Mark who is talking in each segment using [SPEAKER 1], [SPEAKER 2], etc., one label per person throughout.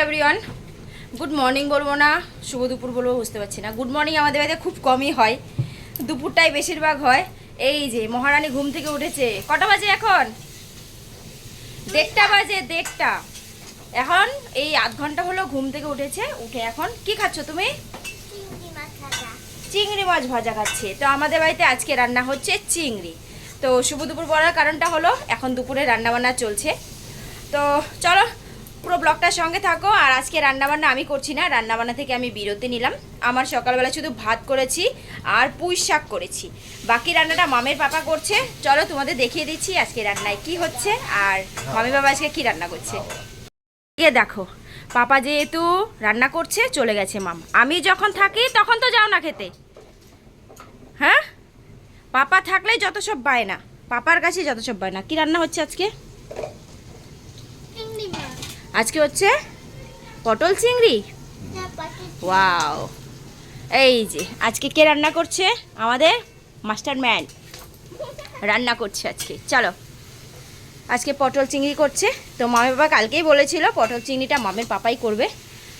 [SPEAKER 1] Everyone, good morning বলবো না, শুভ দুপুর বলবো বুঝতে পারছি না। গুড মর্নিং আমাদের বাড়িতে খুব কমই হয়, দুপুরটাই বেশিরভাগ হয়। এই যে মহারানী ঘুম থেকে উঠেছে। কটা বাজে এখন? 1:30 বাজে, 1:30। এখন এই আধ ঘন্টা হলো ঘুম থেকে উঠেছে। উঠে এখন কি খাচ্ছ তুমি? চিংড়ি মাছ ভাজা খাচ্ছে। তো আমাদের বাড়িতে আজকে রান্না হচ্ছে চিংড়ি। তো শুভ দুপুর বলার কারণটা হলো এখন দুপুরে রান্নাবান্না চলছে। তো চলো পুরো ব্লগটার সঙ্গে থাকো। আর আজকে রান্নাবান্না আমি করছি না, রান্নাবান্না থেকে আমি বিরতি নিলাম। আমার সকালবেলা শুধু ভাত করেছি আর পুঁই শাক করেছি, বাকি রান্নাটা মামের পাপা করছে। চলো তোমাদের দেখিয়ে দিচ্ছি আজকে রান্নায় কি হচ্ছে আর মামি বাবা আজকে কি রান্না করছে। দেখো, পাপা যেহেতু রান্না করছে চলে গেছে মাম। আমি যখন থাকি তখন তো যাও না খেতে। হ্যাঁ, পাপা থাকলেই যত সব বায়না, পাপার কাছে যত সব বায়না। কি রান্না হচ্ছে আজকে? আজকে হচ্ছে পটল চিংড়ি। ওয়াও! এই যে আজকে কে রান্না করছে? আমাদের মাস্টার ম্যান রান্না করছে আজকে। চলো, আজকে পটল চিংড়ি করছে। তো মামের বাবা কালকেই বলেছিল পটল চিংড়িটা মামের পাপাই করবে।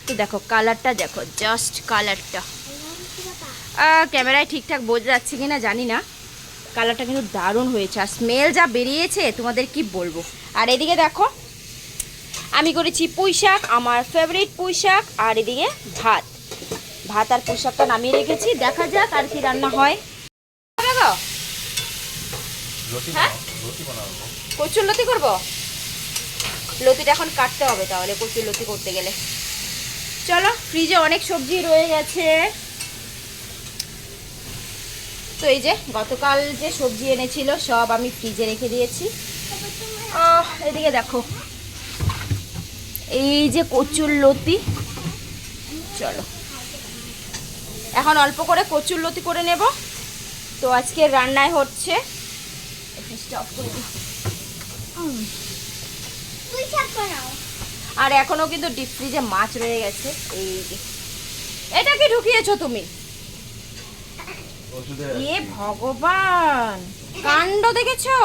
[SPEAKER 1] তো দেখো কালারটা, দেখো জাস্ট কালারটা। ক্যামেরায় ঠিকঠাক বোঝা যাচ্ছে কিনা জানি না, কালারটা কিন্তু দারুণ হয়েছে। আর স্মেল যা বেরিয়েছে তোমাদের কি বলবো। আর এদিকে দেখো আমি করেছি পুঁই শাক, আমার ফেভারিট পুঁই শাক। আর এদিকে ভাত আর পুঁই শাকটা নামিয়ে রেখেছি। দেখা যাক আর কি রান্না হয়। হ্যাঁ, কচুর লতি করবো। লতিটা এখন কাটতে হবে, তাহলে কচুর লতি করতে গেলে। চলো, ফ্রিজে অনেক সবজি রয়ে গেছে। তো এই যে গতকাল যে সবজি এনেছিল সব আমি ফ্রিজে রেখে দিয়েছি। এদিকে দেখো এই যে কচুর লতি। চলো এখন অল্প করে কচুর লতি করে নেব। তো আজকে রান্নায় হচ্ছে, আর এখনো কিন্তু ডিপ ফ্রিজে মাছ রয়ে গেছে। এই যে এটা কি ঢুকিয়েছো তুমি? এ ভগবান, কাণ্ড দেখেছো?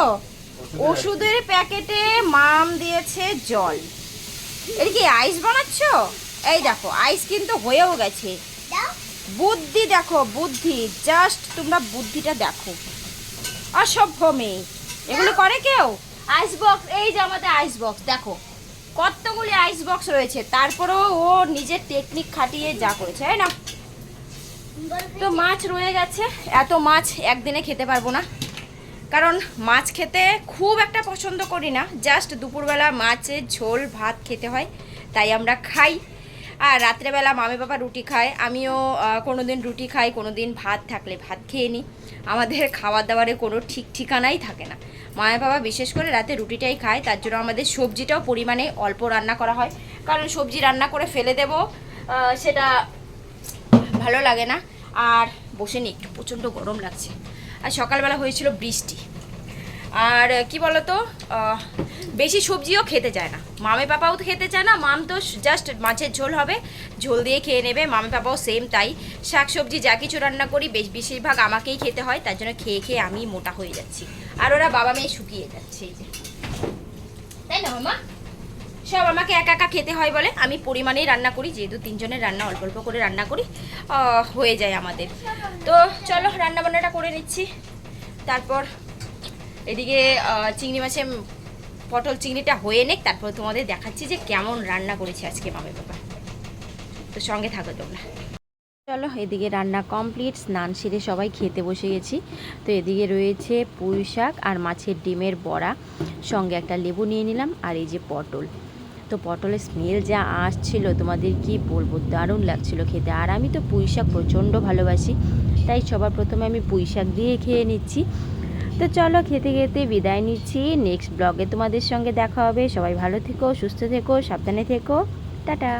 [SPEAKER 1] ওষুধের প্যাকেটে মাম দিয়েছে জল। এটা কি আইস বানাচ্ছ? এই দেখো আইস কিন্তু হয়েও গেছে। বুদ্ধি দেখো, বুদ্ধি, জাস্ট তোমরা বুদ্ধিটা দেখো। অসভ্য মেয়ে, এগুলো করে কেউ? আইস বক্স, এই যে আমাদের আইস বক্স দেখো কতগুলি আইস বক্স রয়েছে, তারপরেও ও নিজের টেকনিক খাটিয়ে যা করেছে। তাই না? তো মাছ রয়ে গেছে। এত মাছ একদিনে খেতে পারবো না, কারণ মাছ খেতে খুব একটা পছন্দ করি না। জাস্ট দুপুরবেলা মাছের ঝোল ভাত খেতে হয়, তাই আমরা খাই। আর রাত্রেবেলা মামি বাবা রুটি খায়, আমিও কোনো দিন রুটি খাই, কোনো দিন ভাত থাকলে ভাত খেয়ে নিই। আমাদের খাবার দাবারে কোনো ঠিক ঠিকানাই থাকে না। মামি বাবা বিশেষ করে রাতে রুটিটাই খায়, তার জন্য আমাদের সবজিটাও পরিমাণে অল্প রান্না করা হয়, কারণ সবজি রান্না করে ফেলে দেব সেটা ভালো লাগে না। আর বসে নি, একটু প্রচণ্ড গরম লাগছে। আর সকালবেলা হয়েছিল বৃষ্টি। আর কি বলতো, বেশি সবজিও খেতে চায় না, মামে পাপাও তো খেতে চায় না। মাম তো জাস্ট মাছের ঝোল হবে, ঝোল দিয়ে খেয়ে নেবে। মামে পাপাও সেম তাই। শাক সবজি যা কিছু রান্না করি বেশিরভাগ আমাকেই খেতে হয়, তার জন্য খেয়ে খেয়ে আমি মোটা হয়ে যাচ্ছি, আর ওরা বাবা মেয়ে শুকিয়ে যাচ্ছে। এই যে, তাই না মামা? সব আমাকে একা একা খেতে হয় বলে আমি পরিমাণেই রান্না করি, যেহেতু তিনজনের রান্না অল্প অল্প করে রান্না করি, হয়ে যায় আমাদের। তো চলো রান্না বান্নাটা করে নিচ্ছি। তারপর এদিকে চিংড়ি মাছে পটল চিংড়িটা হয়ে নেক, তারপর তোমাদের দেখাচ্ছি যে কেমন রান্না করেছে আজকে মামের বাবা। তো সঙ্গে থাকো তোমরা। চলো, এদিকে রান্না কমপ্লিট, স্নান সেরে সবাই খেতে বসে গেছি। তো এদিকে রয়েছে পুঁই শাক আর মাছের ডিমের বড়া, সঙ্গে একটা লেবু নিয়ে নিলাম। আর এই যে পটল, তো পটলের স্মেল যা আসছিল তোমাদের কি বলবো, দারুণ লাগছিল খেতে। আর আমি তো পুঁই শাক প্রচণ্ড ভালোবাসি, তাই সবার প্রথমে আমি পুঁই শাক দিয়ে খেয়ে নিচ্ছি। তো চলো খেতে খেতে বিদায় নিচ্ছি। নেক্সট ব্লগে তোমাদের সঙ্গে দেখা হবে। সবাই ভালো থেকো, সুস্থ থেকো, সাবধানে থেকো। টাটা।